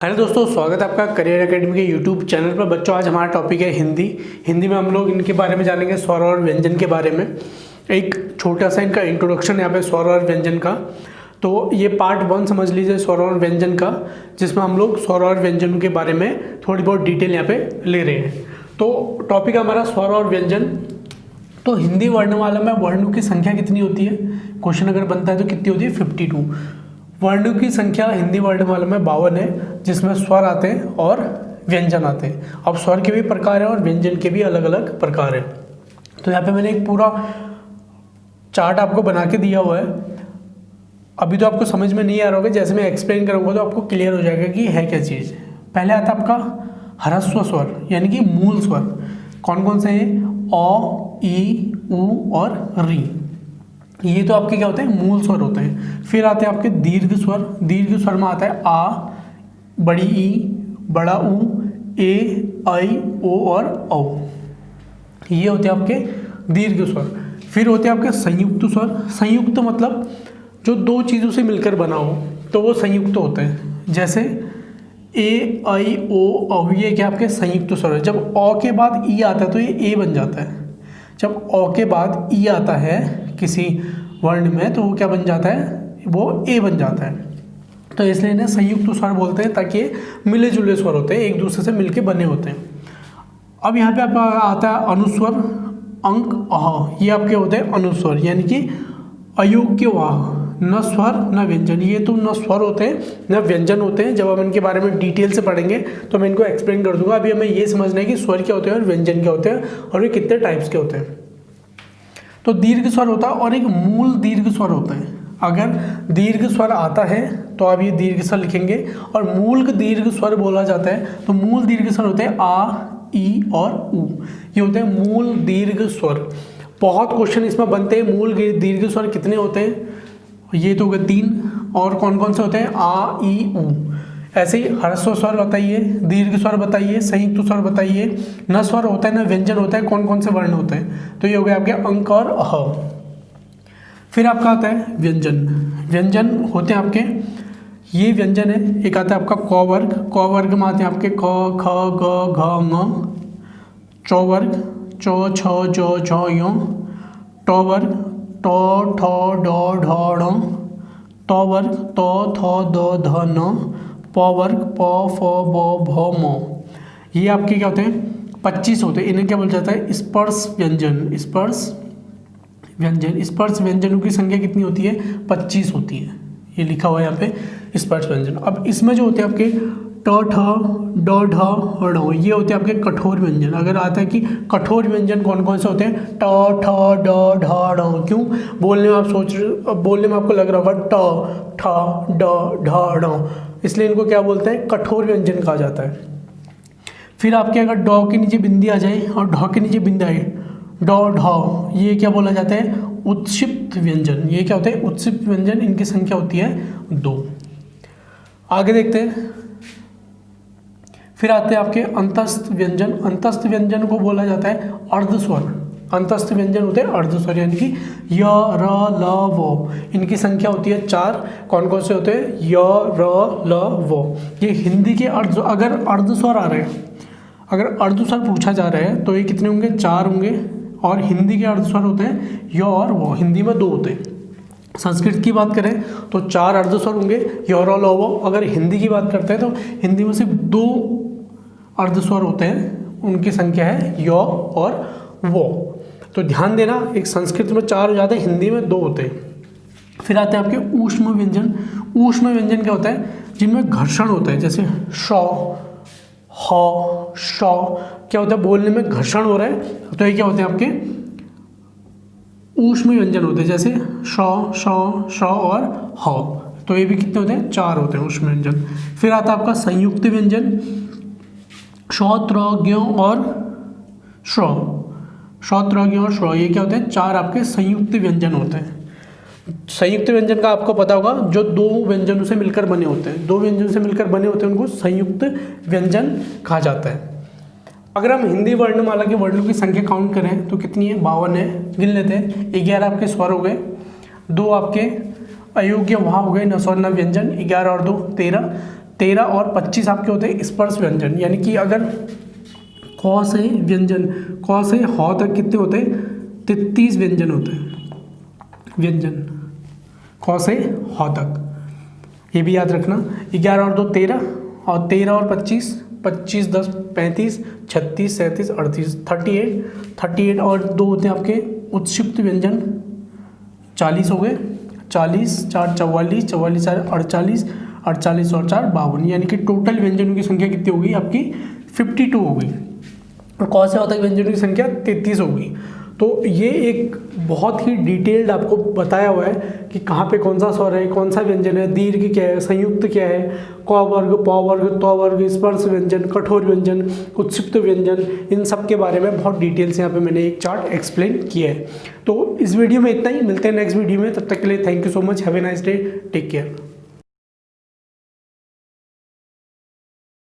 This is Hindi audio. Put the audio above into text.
हेलो दोस्तों, स्वागत है आपका करियर एकेडमी के यूट्यूब चैनल पर। बच्चों, आज हमारा टॉपिक है हिंदी में हम लोग इनके बारे में जानेंगे, स्वर और व्यंजन के बारे में। एक छोटा सा इनका इंट्रोडक्शन यहाँ पे स्वर और व्यंजन का। तो ये पार्ट 1 समझ लीजिए स्वर और व्यंजन का, जिसमें हम लोग स्वर और व्यंजन के बारे में थोड़ी बहुत डिटेल यहाँ पे ले रहे हैं। तो टॉपिक हमारा स्वर और व्यंजन। तो हिंदी वर्णमाला में वर्णों की संख्या कितनी होती है? क्वेश्चन अगर बनता है तो कितनी होती है? 52। वर्णों की संख्या हिंदी वर्णमाला में 52 है, जिसमें स्वर आते हैं और व्यंजन आते हैं। अब स्वर के भी प्रकार हैं और व्यंजन के भी अलग अलग प्रकार हैं। तो यहाँ पे मैंने एक पूरा चार्ट आपको बना के दिया हुआ है। अभी तो आपको समझ में नहीं आ रहा होगा, जैसे मैं एक्सप्लेन करूँगा तो आपको क्लियर हो जाएगा कि है क्या चीज़। पहले आता है आपका ह्रस्व स्वर, यानी कि मूल स्वर। कौन कौन से हैं? अ, ई, उ और री। ये तो आपके क्या होते हैं? मूल स्वर होते हैं। फिर आते हैं आपके दीर्घ स्वर। दीर्घ स्वर में आता है आ, बड़ी ई, बड़ा ऊ, ए, आई, ओ और औ। ये होते हैं आपके दीर्घ स्वर। फिर होते हैं आपके संयुक्त स्वर। संयुक्त मतलब जो दो चीज़ों से मिलकर बना हो तो वो संयुक्त होते हैं। जैसे ए, आई, ओ, औ, ये क्या आपके संयुक्त स्वर है। जब अ के बाद ई आता है तो ये ए बन जाता है। जब अ के बाद ई आता है किसी वर्ण में तो वो क्या बन जाता है? वो ए बन जाता है। तो इसलिए इन्हें संयुक्त स्वर बोलते हैं, ताकि मिले जुले स्वर होते हैं, एक दूसरे से मिलके बने होते हैं। अब यहाँ पे आपका आता है अनुस्वर। अंक, अह, ये आपके होते हैं अनुस्वर, यानी कि अयोग्य वाह, न स्वर न व्यंजन। ये तो न स्वर होते हैं न व्यंजन होते हैं। जब हम इनके बारे में डिटेल से पढ़ेंगे तो मैं इनको एक्सप्लेन कर दूंगा। अभी हमें ये समझना है कि स्वर क्या होते हैं और व्यंजन क्या होते हैं और ये कितने टाइप्स के होते हैं। तो दीर्घ स्वर होता है और एक मूल दीर्घ स्वर होता है। अगर दीर्घ स्वर आता है तो आप ये दीर्घ स्वर लिखेंगे, और मूल दीर्घ स्वर बोला जाता है तो मूल दीर्घ स्वर होते हैं आ, ई और उ। ये होते हैं मूल दीर्घ स्वर। बहुत क्वेश्चन इसमें बनते हैं। मूल दीर्घ स्वर कितने होते हैं? ये तो हो गए 3। और कौन कौन से होते हैं? आ, ई, उ। ऐसे ही ह्रस्व स्वर बताइए, दीर्घ स्वर बताइए, संयुक्त स्वर बताइए। न स्वर होता है न व्यंजन होता है। कौन कौन से वर्ण होते हैं? तो ये हो गया आपके अंक और अह। फिर आपका आता है व्यंजन। व्यंजन होते हैं आपके, ये व्यंजन है। एक आता है आपका क वर्ग। क वर्ग में आते हैं आपके क, ख, ग, घ, ङ। च वर्ग, च, छ, ज, झ, य। ट वर्ग, ट, ठ, ड, ढ, ढ। त वर्ग, त, थ, द, ध, न। प वर्ग, प, फ, ब, भ, म। ये आपके क्या होते हैं? 25 होते हैं। इन्हें क्या बोला जाता है? स्पर्श व्यंजन। स्पर्श व्यंजन। स्पर्श व्यंजनों की संख्या कितनी होती है? 25 होती है। ये लिखा हुआ है यहाँ पे स्पर्श व्यंजन। अब इसमें जो होते हैं आपके ट, ठ, ड, ढ, ढ़, ये होते हैं आपके कठोर व्यंजन। अगर आता है कि कठोर व्यंजन कौन कौन से होते हैं? ट, ठ, ड, ढ, ढ़। क्यों बोलने में आप सोच रहे, बोलने में आपको लग रहा होगा ट, ठ, ड, ढ, ढ़, इसलिए इनको क्या बोलते हैं? कठोर व्यंजन कहा जाता है। फिर आपके अगर ड के नीचे बिंदी आ जाए और ढ के नीचे बिंदी आए, ड, ढ, ये क्या बोला जाता है? उत्क्षिप्त व्यंजन। ये क्या होते हैं? उत्क्षिप्त व्यंजन। इनकी संख्या होती है 2। आगे देखते हैं। फिर आते हैं आपके अंतस्थ व्यंजन। अंतस्थ व्यंजन को बोला जाता है अर्धस्वर। अंतस्थ व्यंजन होते हैं अर्धस्वर, यानी कि य, र, ल, व। इनकी संख्या होती है 4। कौन कौन से होते हैं? य, र, ल, व। ये हिंदी के अगर अर्धस्वर आ रहे हैं, अगर अर्धस्वर पूछा जा रहा है तो ये कितने होंगे? 4 होंगे। और हिंदी के अर्धस्वर होते हैं य और व। हिंदी में 2 होते हैं। संस्कृत की बात करें तो 4 अर्धस्वर होंगे, य, र, ल, व। अगर हिंदी की बात करते हैं तो हिंदी में सिर्फ 2 अर्धस्वर होते हैं, उनकी संख्या है य और वो। तो ध्यान देना, एक संस्कृत में 4 हो जाते हैं, हिंदी में 2 होते हैं। फिर आते हैं आपके ऊष्म व्यंजन। ऊष्म व्यंजन क्या होता है? जिनमें घर्षण होता है। जैसे श, ह, श, क्या होता है? बोलने में घर्षण हो रहा है तो ये क्या होते हैं? आपके ऊष्म व्यंजन होते हैं। जैसे श, श, श और ह। तो ये भी कितने होते हैं? 4 होते हैं ऊष्म व्यंजन। फिर आता है आपका संयुक्त व्यंजन। श, त्र, ज्ञ और श्र। श, त्र, ज्ञ और श्र, ये क्या होते हैं? 4 आपके संयुक्त व्यंजन होते हैं। संयुक्त व्यंजन का आपको पता होगा, जो 2 व्यंजनों से मिलकर बने होते हैं। 2 व्यंजनों से मिलकर बने होते हैं उनको संयुक्त व्यंजन कहा जाता है। अगर हम हिंदी वर्णमाला के वर्णों की संख्या काउंट करें तो कितनी है? 52 है। गिन लेते हैं। 11 आपके स्वर हो गए, 2 आपके अयोग्य वहाँ हो गए, न स्वर न व्यंजन। 11 और 2 13। 13 और 25 आपके होते हैं स्पर्श व्यंजन, यानी कि अगर क से व्यंजन, क से ह तक कितने होते हैं? 33 व्यंजन होते हैं, व्यंजन क से ह तक, ये भी याद रखना। 11 और 2 13, और 13 और 25, 25 10 35, 36 37 38, 38 और 2 होते हैं आपके उत्क्षिप्त व्यंजन, 40 हो गए, 40 4 44, 44 4 48, 48 और 4 52, यानी कि टोटल व्यंजनों की संख्या कितनी हो गई आपकी? 52 हो गई। और कौन से होता व्यंजनों की संख्या 33 होगी। तो ये एक बहुत ही डिटेल्ड आपको बताया हुआ है कि कहाँ पे कौन सा स्वर है, कौन सा व्यंजन है, दीर्घ क्या है, संयुक्त क्या है, क वर्ग, प वर्ग, त वर्ग, स्पर्श व्यंजन, कठोर व्यंजन, उत्क्षिप्त व्यंजन, इन सब के बारे में बहुत डिटेल से यहाँ पे मैंने एक चार्ट एक्सप्लेन किया है। तो इस वीडियो में इतना ही, मिलते हैं नेक्स्ट वीडियो में, तब तक के लिए thank you so much, have a nice day, take care.